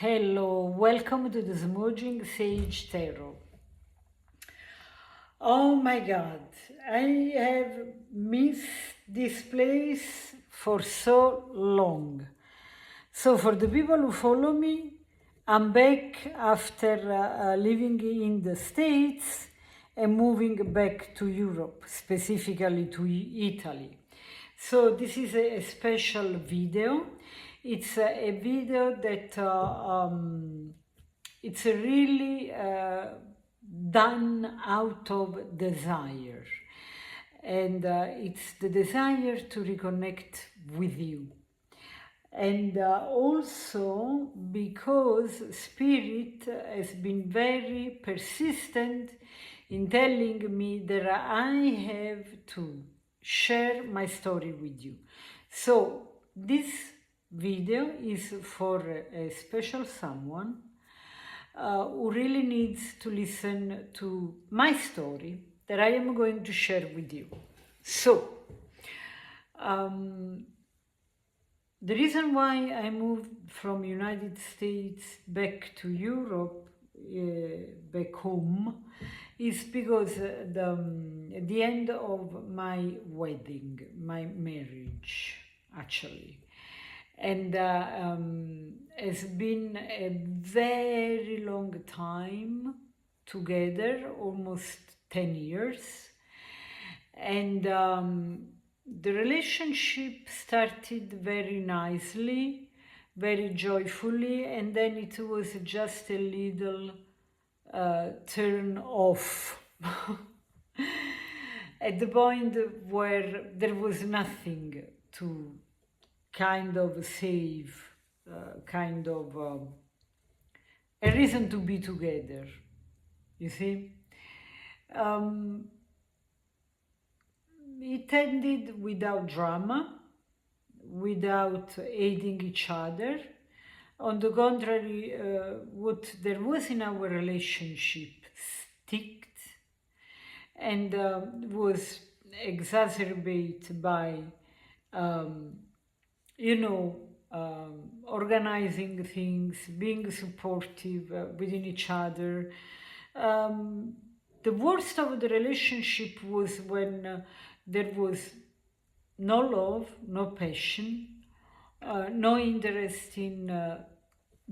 Hello, welcome to the Smudging Sage Tarot. Oh my god, I have missed this place for so long. So, for the people who follow me, I'm back after living in the States and moving back to Europe, specifically to Italy. So, this is a special video. It's a video that it's really done out of desire, and it's the desire to reconnect with you, and also because spirit has been very persistent in telling me that I have to share my story with you. So this video is for a special someone who really needs to listen to my story that I am going to share with you. So, the reason why I moved from United States back to Europe, back home, is because at the end of my wedding, my marriage, actually, and has been a very long time together, almost 10 years, and the relationship started very nicely, very joyfully, and then it was just a little turn off at the point where there was nothing to kind of save, kind of a reason to be together, you see. It ended without drama, without hating each other. On the contrary, what there was in our relationship sticked and was exacerbated by, organizing things, being supportive within each other. The worst of the relationship was when there was no love, no passion, no interest in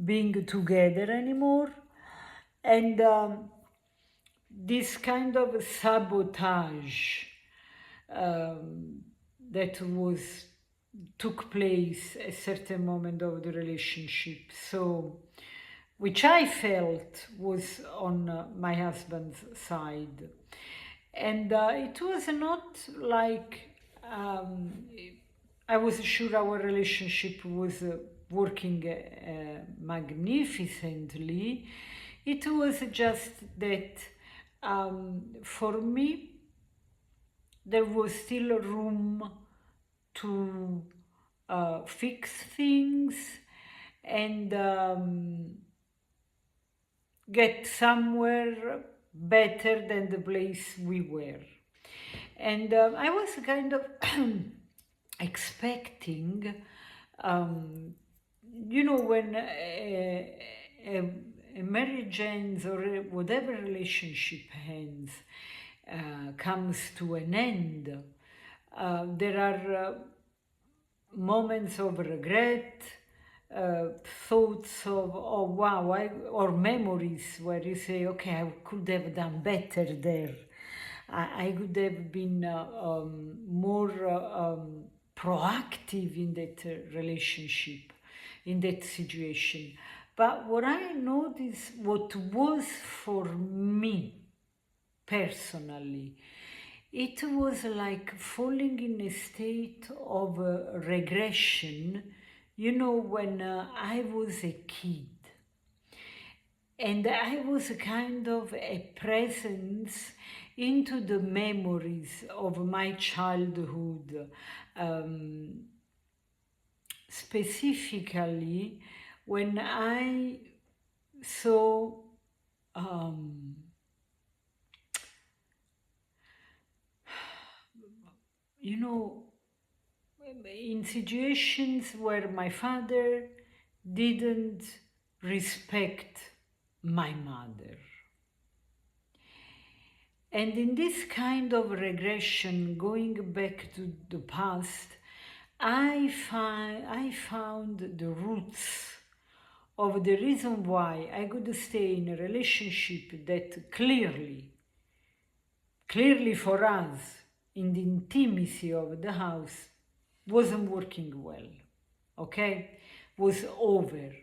being together anymore, and this kind of sabotage that was took place at a certain moment of the relationship. So, which I felt was on my husband's side, and it was not like I was sure our relationship was working magnificently. It was just that for me there was still room to fix things and get somewhere better than the place we were. And I was kind of expecting, when a marriage ends or whatever relationship ends, comes to an end, there are moments of regret, thoughts of, oh wow, or memories where you say, okay, I could have done better there. I could have been more proactive in that relationship, in that situation. But what I noticed, what was for me personally, it was like falling in a state of regression, when I was a kid. And I was kind of a presence into the memories of my childhood, specifically when I saw in situations where my father didn't respect my mother. And in this kind of regression, going back to the past, I found the roots of the reason why I could stay in a relationship that clearly for us, in the intimacy of the house, wasn't working well, okay? Was over.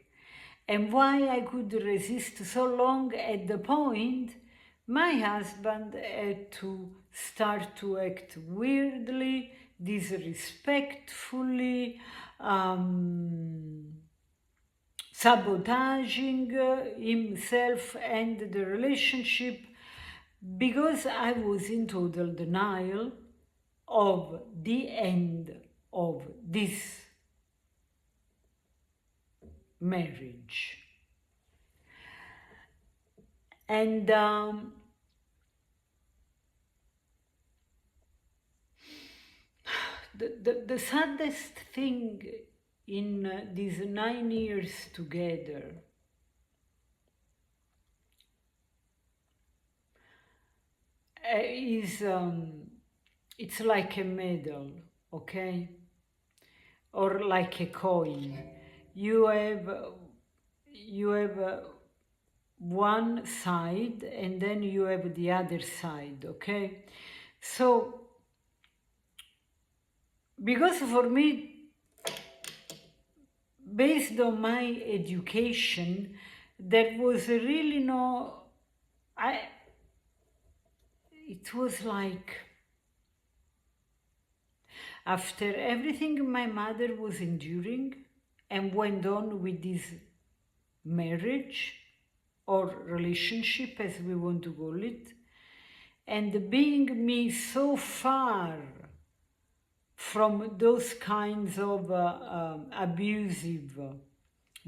And why I could resist so long, at the point my husband had to start to act weirdly, disrespectfully, sabotaging himself and the relationship, because I was in total denial of the end of this marriage. And the saddest thing in these 9 years together is it's like a medal, okay, or like a coin. You have one side, and then you have the other side, okay? So because for me, based on my education, there was really no, it was like, after everything my mother was enduring and went on with this marriage or relationship, as we want to call it, and being me so far from those kinds of abusive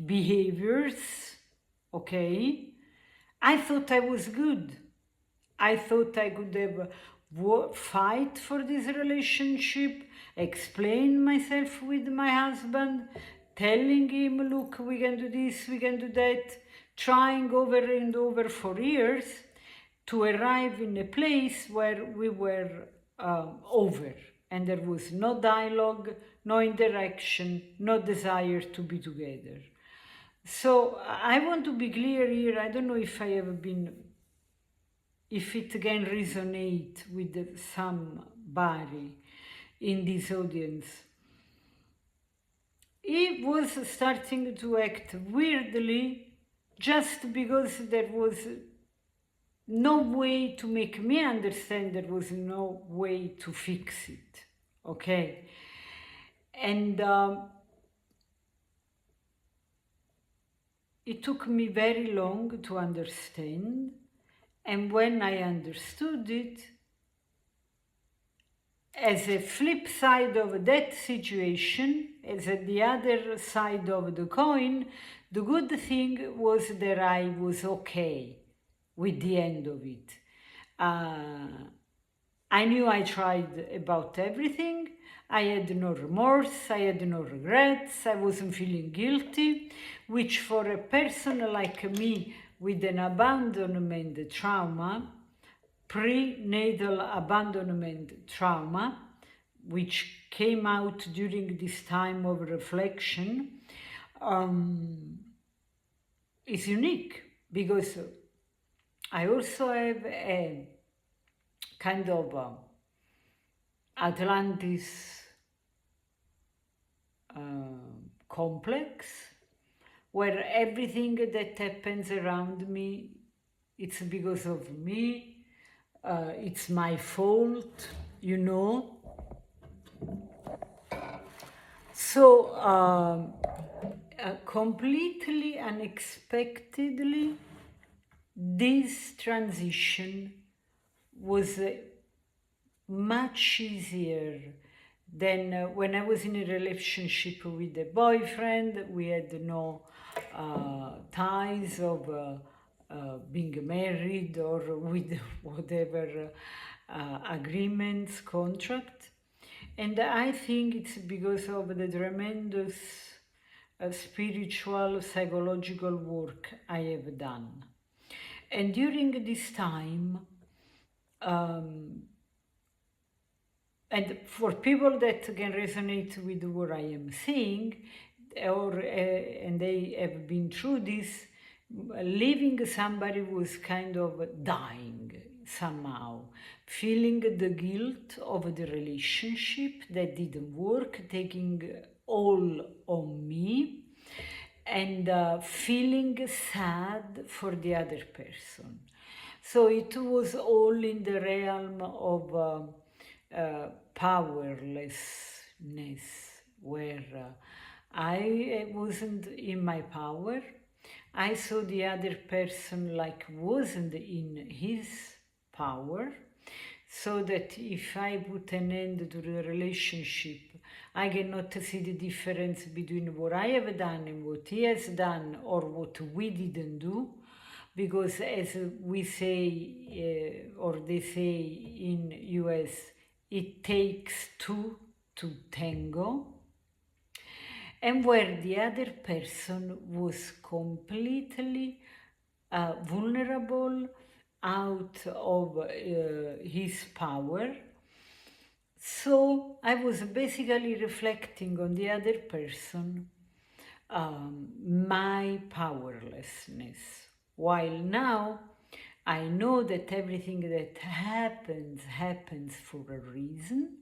behaviors, okay, I thought I was good. I thought I could have fight for this relationship, explain myself with my husband, telling him, look, we can do this, we can do that, trying over and over for years to arrive in a place where we were over, and there was no dialogue, no interaction, no desire to be together. So I want to be clear here. I don't know if I have been, if it can resonate with somebody in this audience. He was starting to act weirdly just because there was no way to make me understand, there was no way to fix it, okay? And it took me very long to understand, and when I understood it, as a flip side of that situation, as the other side of the coin, the good thing was that I was okay with the end of it. I knew I tried about everything. I had no remorse, I had no regrets, I wasn't feeling guilty, which for a person like me with an abandonment trauma, prenatal abandonment trauma, which came out during this time of reflection, is unique, because I also have a kind of Atlantis complex, where everything that happens around me, it's because of me, it's my fault, you know. So completely unexpectedly, this transition was much easier than when I was in a relationship with a boyfriend. We had no ties of being married or with whatever agreements, contract. And I think it's because of the tremendous spiritual, psychological work I have done. And during this time, and for people that can resonate with what I am saying, and they have been through this, leaving somebody was kind of dying somehow, feeling the guilt of the relationship that didn't work, taking all on me, and feeling sad for the other person. So it was all in the realm of powerlessness, where I wasn't in my power. I saw the other person like wasn't in his power, so that if I put an end to the relationship, I cannot see the difference between what I have done and what he has done, or what we didn't do, because as we say, or they say in US, it takes two to tango, and where the other person was completely vulnerable, out of his power. So I was basically reflecting on the other person my powerlessness. While now I know that everything that happens for a reason,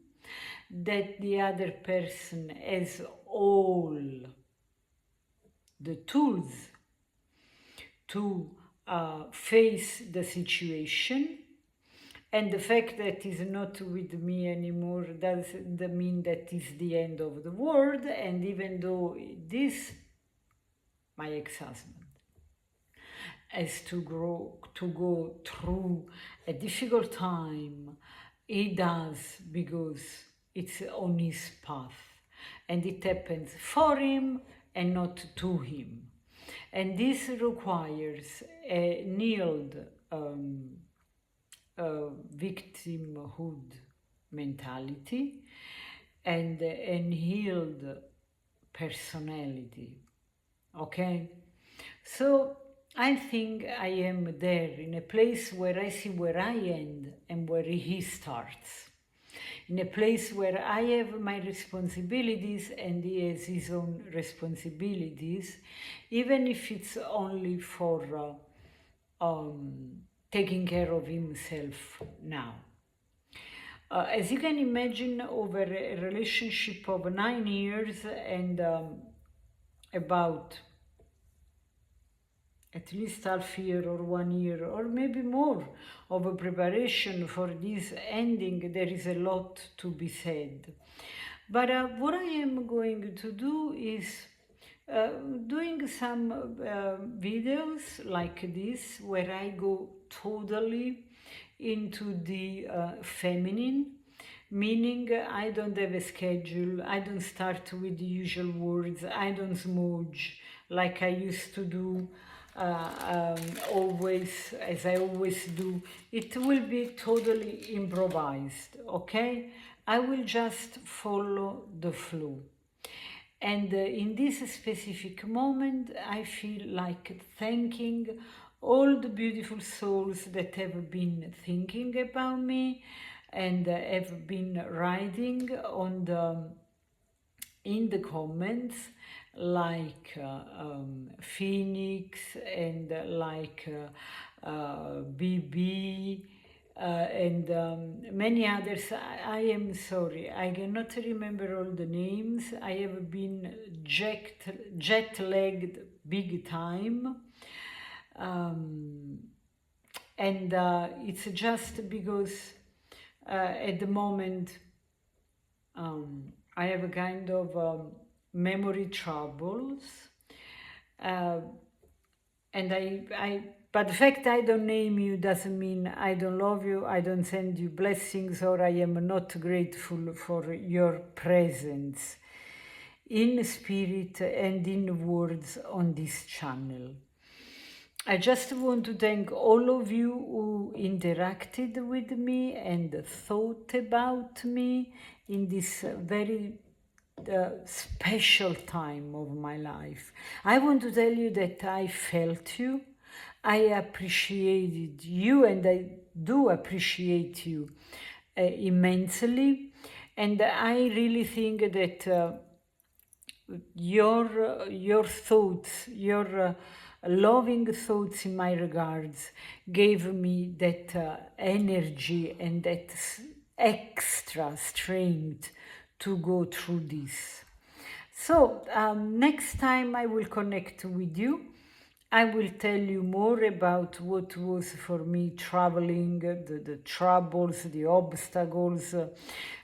that the other person has all the tools to face the situation, and the fact that he's not with me anymore doesn't mean that it's the end of the world. And even though this, my ex-husband, has to go through a difficult time, he does, because it's on his path, and it happens for him and not to him. And this requires a healed victimhood mentality and an healed personality. Okay? So I think I am there in a place where I see where I end and where he starts. In a place where I have my responsibilities and he has his own responsibilities, even if it's only for taking care of himself now. As you can imagine, over a relationship of 9 years and about at least half year or 1 year or maybe more of a preparation for this ending, there is a lot to be said. But what I am going to do is doing some videos like this, where I go totally into the feminine, meaning I don't have a schedule, I don't start with the usual words, I don't smudge like I used to do always, as I always do. It will be totally improvised, okay? I will just follow the flow. And in this specific moment, I feel like thanking all the beautiful souls that have been thinking about me and have been writing on in the comments, like Phoenix and like BB and many others. I am sorry, I cannot remember all the names. I have been jet-lagged big time. And it's just because at the moment I have a kind of memory troubles, and but the fact I don't name you doesn't mean I don't love you, I don't send you blessings, or I am not grateful for your presence in spirit and in words on this channel. I just want to thank all of you who interacted with me and thought about me in this very the special time of my life. I want to tell you that I felt you, I appreciated you, and I do appreciate you immensely. And I really think that your thoughts, your loving thoughts in my regards gave me that energy and that extra strength to go through this. So next time I will connect with you. I will tell you more about what was for me traveling, the troubles, the obstacles,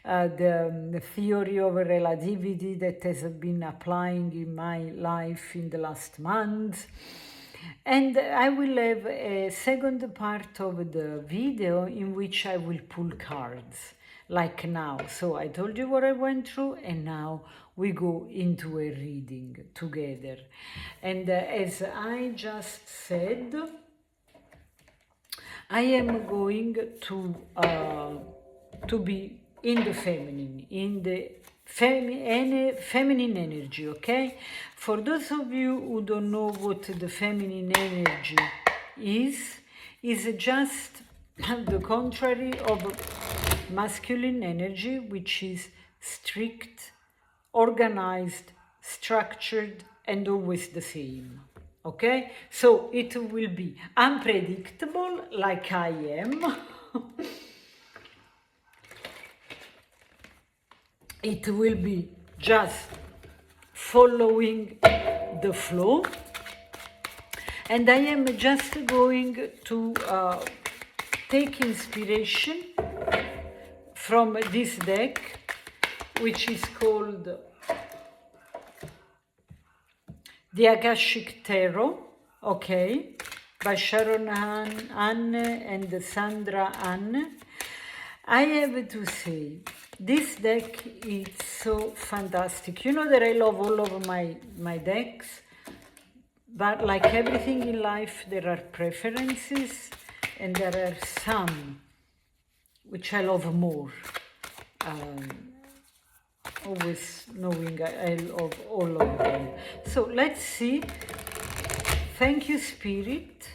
the theory of relativity that has been applying in my life in the last month. And I will have a second part of the video in which I will pull cards, like now. So I told you what I went through, and now we go into a reading together. And as I just said, I am going to be in the feminine, in the feminine energy, okay? For those of you who don't know what the feminine energy is just the contrary of masculine energy, which is strict, organized, structured, and always the same. Okay? So it will be unpredictable, like I am. It will be just following the flow. And I am just going to take inspiration from this deck, which is called the Akashic Tarot, okay, by Sharon Anne and Sandra Anne. I have to say, this deck is so fantastic. You know that I love all of my decks, but like everything in life, there are preferences, and there are some which I love more. Always knowing I love all of them. So let's see. Thank you, Spirit,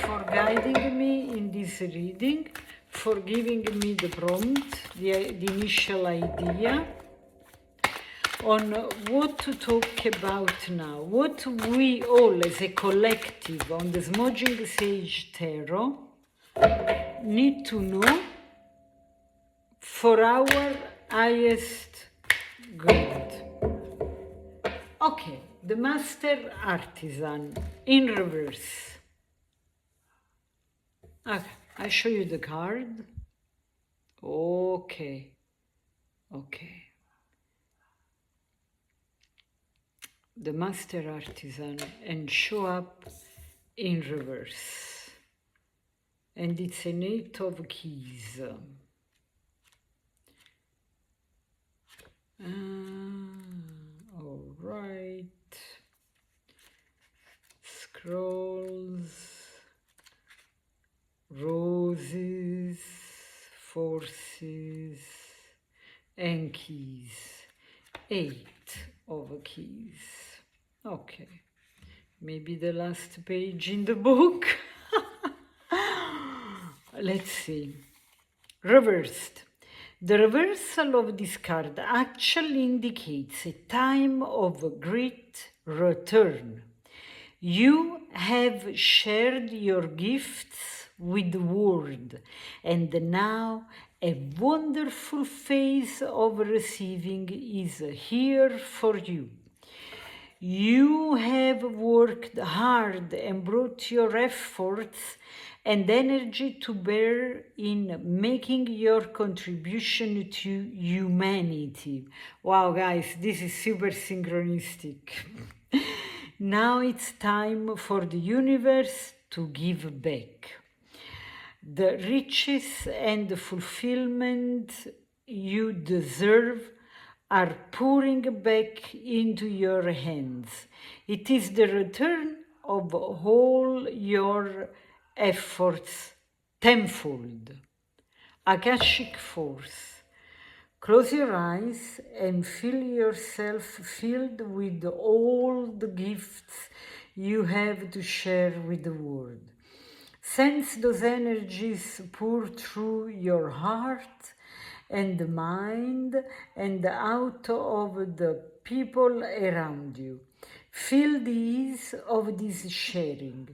for guiding me in this reading, for giving me the prompt, the initial idea on what to talk about now, what we all as a collective on the Smudging Sage Tarot need to know for our highest good. Okay, the Master Artisan in reverse. Okay, I show you the card. Okay. The Master Artisan, and show up in reverse. And it's an 8 of Keys. All right. Scrolls, roses, forces, and keys. 8 of Keys. Okay. Maybe the last page in the book. Let's see. Reversed. The reversal of this card actually indicates a time of great return. You have shared your gifts with the world, and now a wonderful phase of receiving is here for you. You have worked hard and brought your efforts and energy to bear in making your contribution to humanity. Wow, guys, this is super synchronistic. Now it's time for the universe to give back. The riches and the fulfillment you deserve are pouring back into your hands. It is the return of all your efforts tenfold. Akashic Force. Close your eyes and feel yourself filled with all the gifts you have to share with the world. Sense those energies pour through your heart and mind and out of the people around you. Feel the ease of this sharing.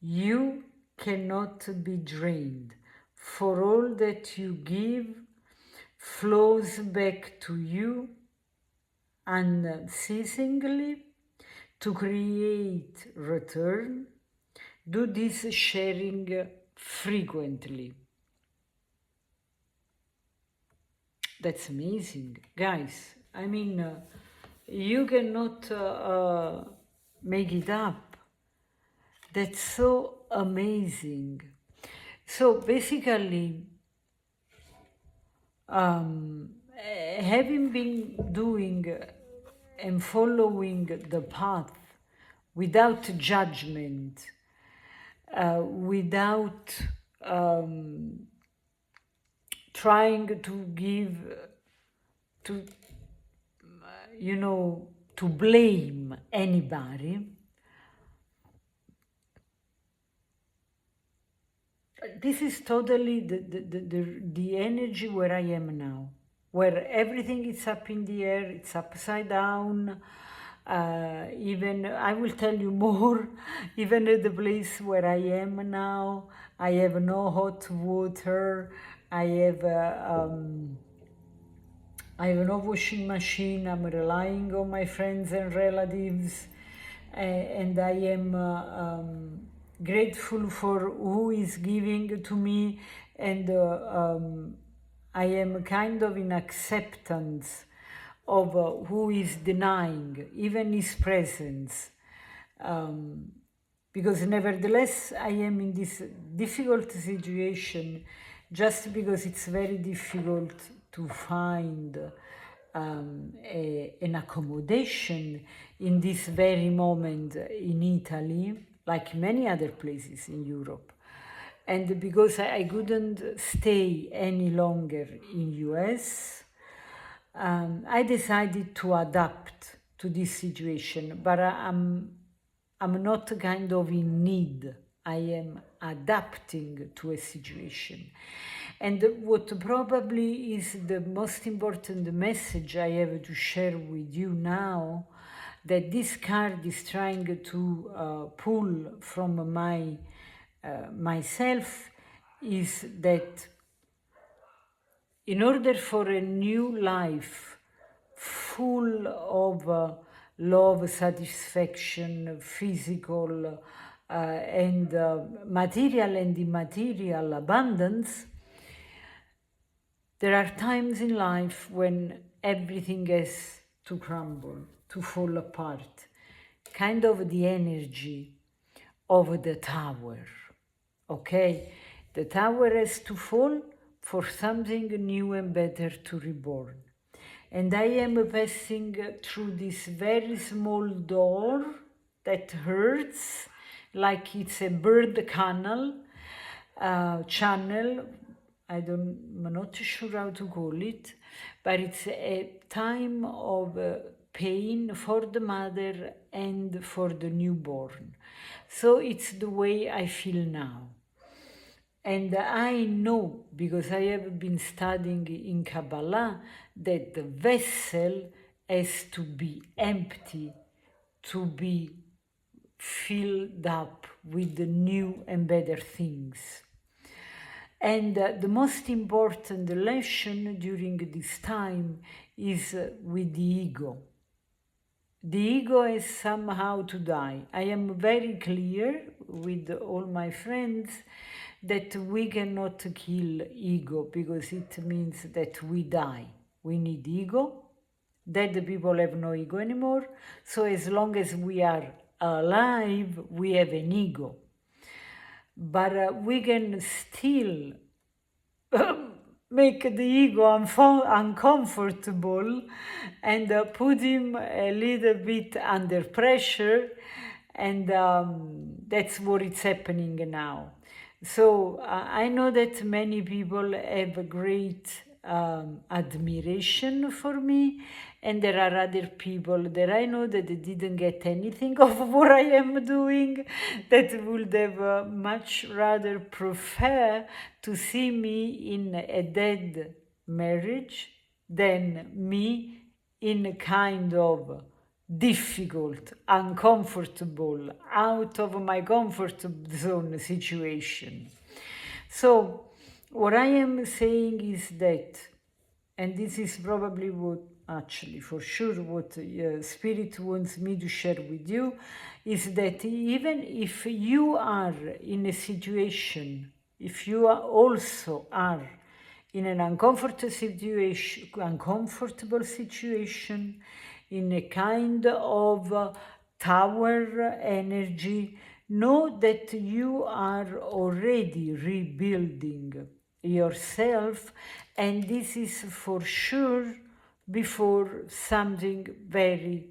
You cannot be drained, for all that you give flows back to you unceasingly to create return. Do this sharing frequently. That's amazing, guys. I mean, you cannot make it up. That's so amazing. So basically, having been doing and following the path without judgment, without trying to give, to, to blame anybody, this is totally the energy where I am now, where everything is up in the air, it's upside down. Even, I will tell you more, even at the place where I am now, I have no hot water, I have no washing machine, I'm relying on my friends and relatives, and I am grateful for who is giving to me, and I am kind of in acceptance of who is denying even his presence, because nevertheless I am in this difficult situation, just because it's very difficult to find an accommodation in this very moment in Italy, like many other places in Europe. And because I couldn't stay any longer in US, I decided to adapt to this situation, but I'm not kind of in need. I am adapting to a situation. And what probably is the most important message I have to share with you now, that this card is trying to pull from myself, is that in order for a new life full of love, satisfaction, physical and material and immaterial abundance, there are times in life when everything has to crumble, to fall apart, kind of the energy of the tower, okay? The tower has to fall for something new and better to reborn. And I am passing through this very small door that hurts, like it's a bird channel, I'm not sure how to call it, but it's a time of pain for the mother and for the newborn. So it's the way I feel now. And I know, because I have been studying in Kabbalah, that the vessel has to be empty to be filled up with the new and better things. And the most important lesson during this time is with the ego. The ego is somehow to die. I am very clear with all my friends that we cannot kill ego, because it means that we die. We need ego. Dead people have no ego anymore. So as long as we are alive, we have an ego. But we can still make the ego uncomfortable and put him a little bit under pressure, and that's what is happening now. So I know that many people have great admiration for me, and there are other people that I know that didn't get anything of what I am doing, that would have much rather prefer to see me in a dead marriage than me in a kind of difficult, uncomfortable, out of my comfort zone situation. So what I am saying is that, and this is probably what, actually for sure, what Spirit wants me to share with you, is that even if you are in a situation, if you are also are in an uncomfortable situation, in a kind of tower energy, know that you are already rebuilding yourself, and this is for sure before something very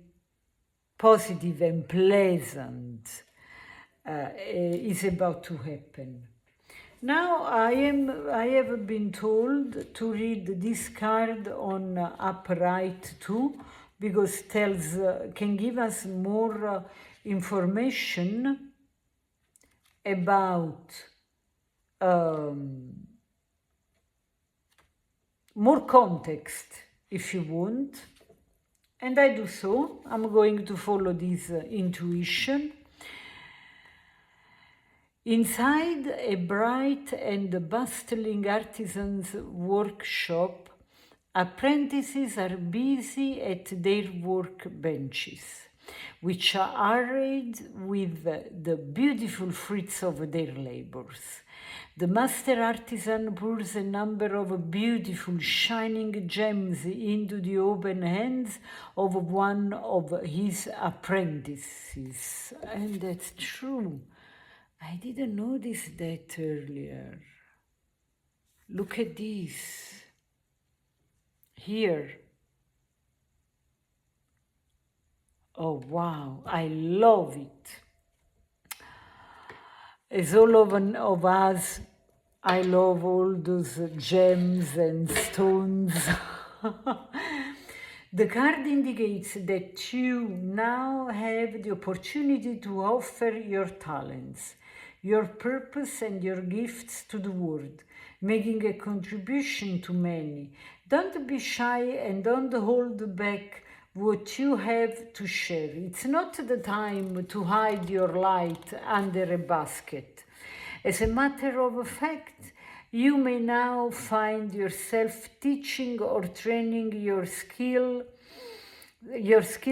positive and pleasant is about to happen. Now I have been told to read this card on upright too, because tells can give us more information about more context, if you want, and I do so. I'm going to follow this intuition. Inside a bright and bustling artisan's workshop, apprentices are busy at their workbenches, which are arrayed with the beautiful fruits of their labors. The master artisan pours a number of beautiful shining gems into the open hands of one of his apprentices. And that's true. I didn't notice that earlier. Look at this. Here. Oh, wow. I love it. As all of us, I love all those gems and stones. The card indicates that you now have the opportunity to offer your talents, your purpose and your gifts to the world, making a contribution to many. Don't be shy and don't hold back what you have to share. It's not the time to hide your light under a basket. As a matter of fact, you may now find yourself teaching or training your skill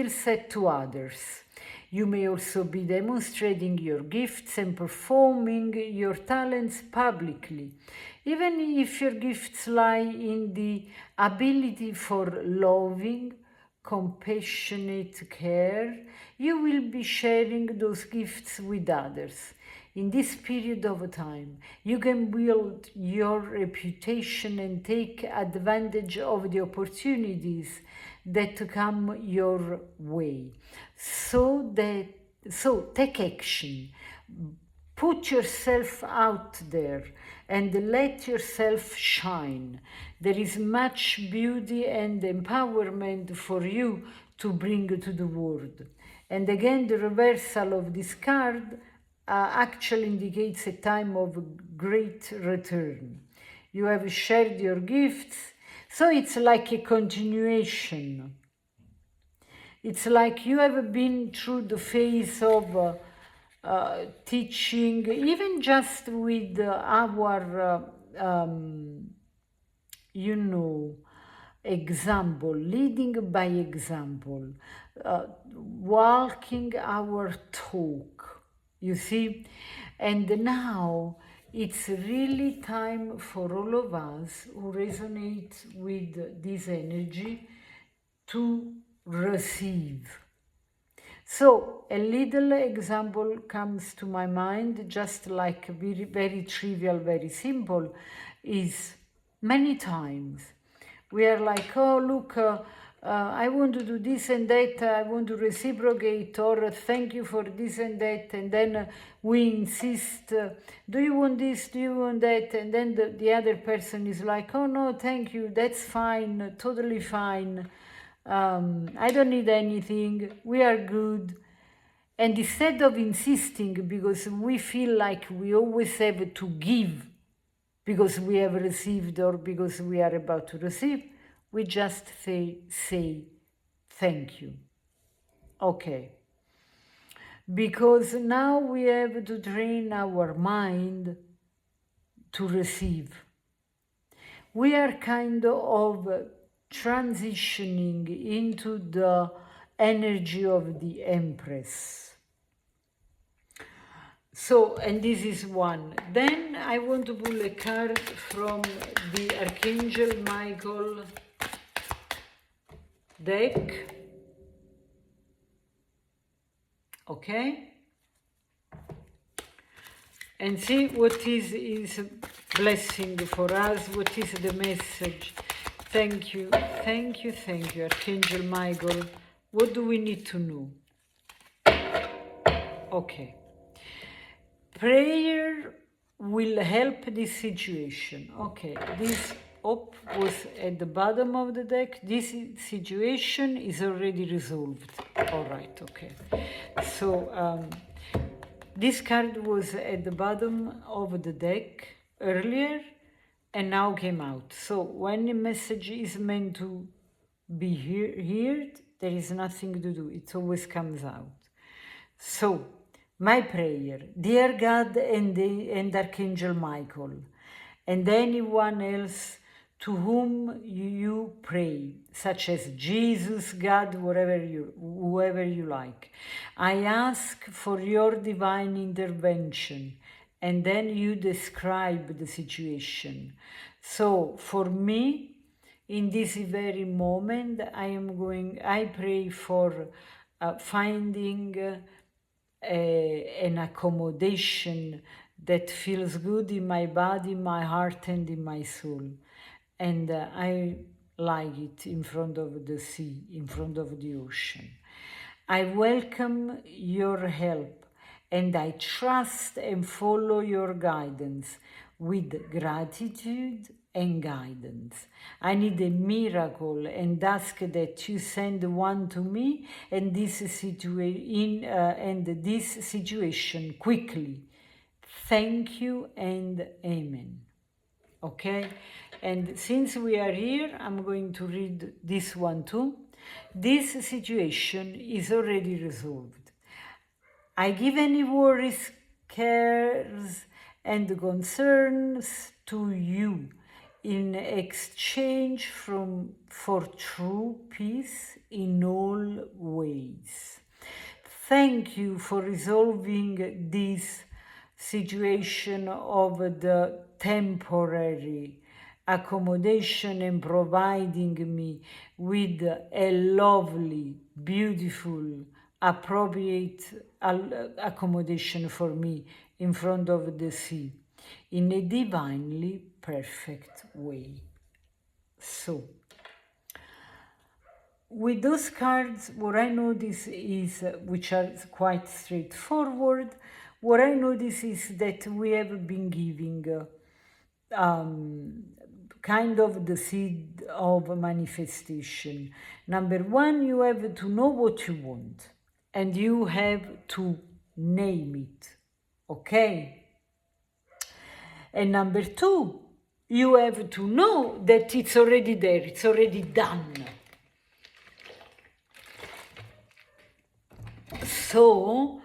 set to others. You may also be demonstrating your gifts and performing your talents publicly. Even if your gifts lie in the ability for loving, compassionate care, you will be sharing those gifts with others. In this period of time, you can build your reputation and take advantage of the opportunities that come your way. So take action. Put yourself out there and let yourself shine. There is much beauty and empowerment for you to bring to the world. And again, the reversal of this card actually indicates a time of great return. You have shared your gifts, so it's like a continuation. It's like you have been through the phase of teaching, even just with our, example, leading by example, walking our talk. You see, and now it's really time for all of us who resonate with this energy to receive. So a little example comes to my mind, just like very, very trivial, very simple, is many times we are like, oh, look, I want to do this and that, I want to reciprocate, or thank you for this and that, and then we insist, do you want this, do you want that, and then the other person is like, oh no, thank you, that's fine, totally fine, I don't need anything, we are good. And instead of insisting, because we feel like we always have to give, because we have received or because we are about to receive, we just say thank you. Okay. Because now we have to train our mind to receive. We are kind of transitioning into the energy of the Empress. So, and this is one. Then I want to pull a card from the Archangel Michael deck. Okay? And see what is blessing for us, what is the message. Thank you, thank you, thank you, Archangel Michael. What do we need to know? Okay. Prayer will help this situation. Okay, this up was at the bottom of the deck. This situation is already resolved. All right, okay. So this card was at the bottom of the deck earlier and now came out. So when a message is meant to be heard, there is nothing to do. It always comes out. So, my prayer, dear God and Archangel Michael, and anyone else to whom you pray, such as Jesus, God, whoever you like, I ask for your divine intervention, and then you describe the situation. So, for me, in this very moment, I pray for finding an accommodation that feels good in my body, my heart, and in my soul. And I like it in front of the sea, in front of the ocean. I welcome your help, and I trust and follow your guidance with gratitude and guidance. I need a miracle and ask that you send one to me and this situation quickly. Thank you and amen. Okay, and since we are here, I'm going to read this one too. This situation is already resolved. I give any worries, cares, and concerns to you in exchange for true peace in all ways. Thank you for resolving this situation of the temporary accommodation and providing me with a lovely, beautiful, appropriate accommodation for me in front of the sea in a divinely perfect way. So, with those cards, what I notice is, which are quite straightforward, what I notice is that we have been giving kind of the seed of manifestation. Number one, you have to know what you want, and you have to name it, okay? And number two, you have to know that it's already there, it's already done. So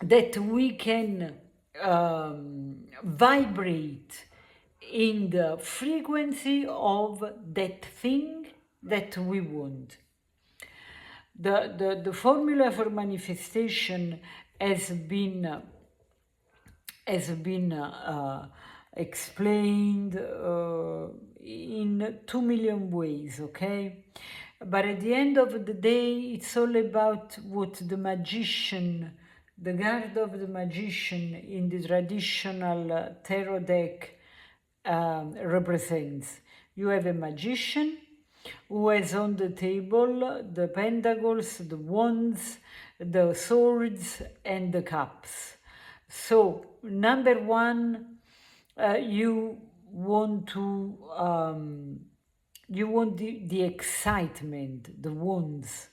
that we can vibrate in the frequency of that thing that we want. The formula for manifestation has been explained in 2 million ways, okay? But at the end of the day, it's all about what the magician, the guard of the magician in the traditional tarot deck represents. You have a magician, who has on the table the pentacles, the wands, the swords, and the cups. So, number one, you want to, you want the excitement, the wands.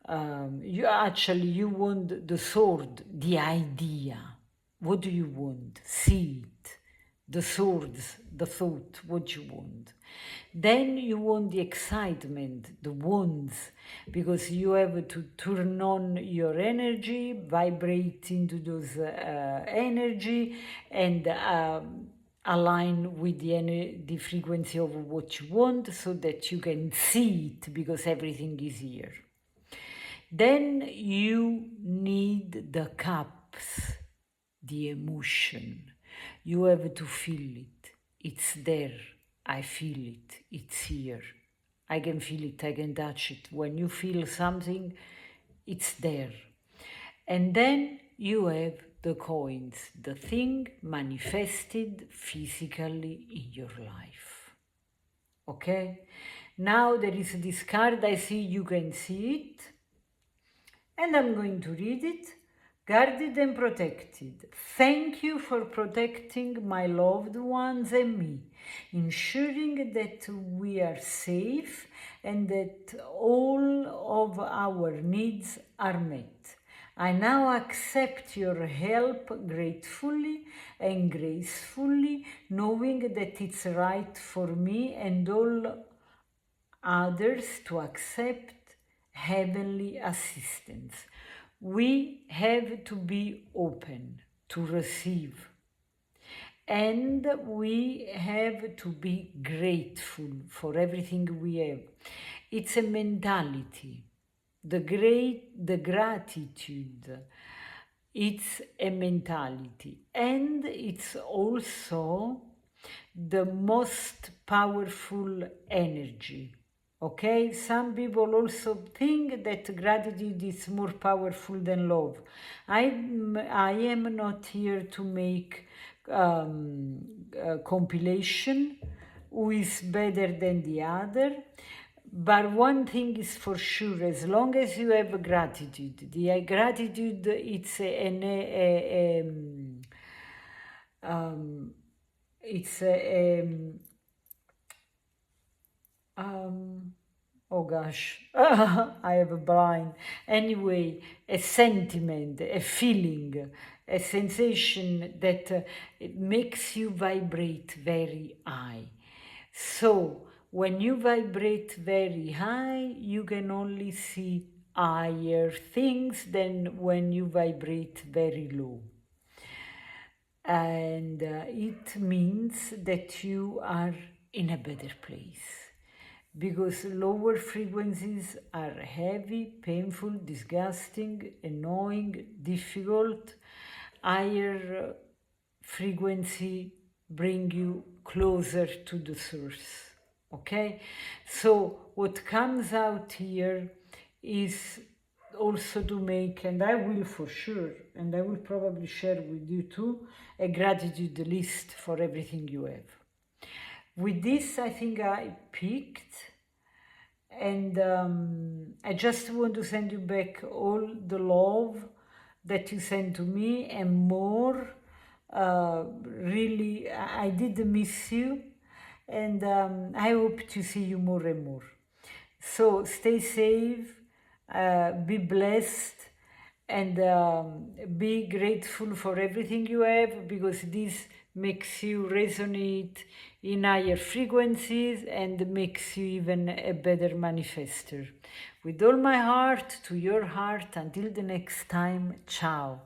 You want the sword, the idea. What do you want? See it. The swords, the thought, what you want. Then you want the excitement, the wands, because you have to turn on your energy, vibrate into those energy, and align with the frequency of what you want, so that you can see it, because everything is here. Then you need the cups, the emotion. You have to feel it. It's there. I feel it. It's here. I can feel it. I can touch it. When you feel something, it's there. And then you have the coins, the thing manifested physically in your life. Okay? Now there is this card. I see you can see it. And I'm going to read it. Guarded and protected. Thank you for protecting my loved ones and me, ensuring that we are safe and that all of our needs are met. I now accept your help gratefully and gracefully, knowing that it's right for me and all others to accept heavenly assistance. We have to be open to receive, and we have to be grateful for everything we have. It's a mentality. The gratitude, it's a mentality, and it's also the most powerful energy. Okay, some people also think that gratitude is more powerful than love. I am not here to make a compilation who is better than the other. But one thing is for sure, as long as you have gratitude, the gratitude, it's oh gosh, I have a blind. Anyway, a sentiment, a feeling, a sensation that it makes you vibrate very high. So when you vibrate very high, you can only see higher things than when you vibrate very low. And it means that you are in a better place, because lower frequencies are heavy, painful, disgusting, annoying, difficult. Higher frequency bring you closer to the source. Okay, so what comes out here is also to make, and I will for sure, and I will probably share with you too, a gratitude list for everything you have. With this, I think I picked, and I just want to send you back all the love that you sent to me and more. Really, I did miss you, and I hope to see you more and more. So stay safe, be blessed, and be grateful for everything you have, because this makes you resonate in higher frequencies and makes you even a better manifester. With all my heart, to your heart, until the next time, ciao.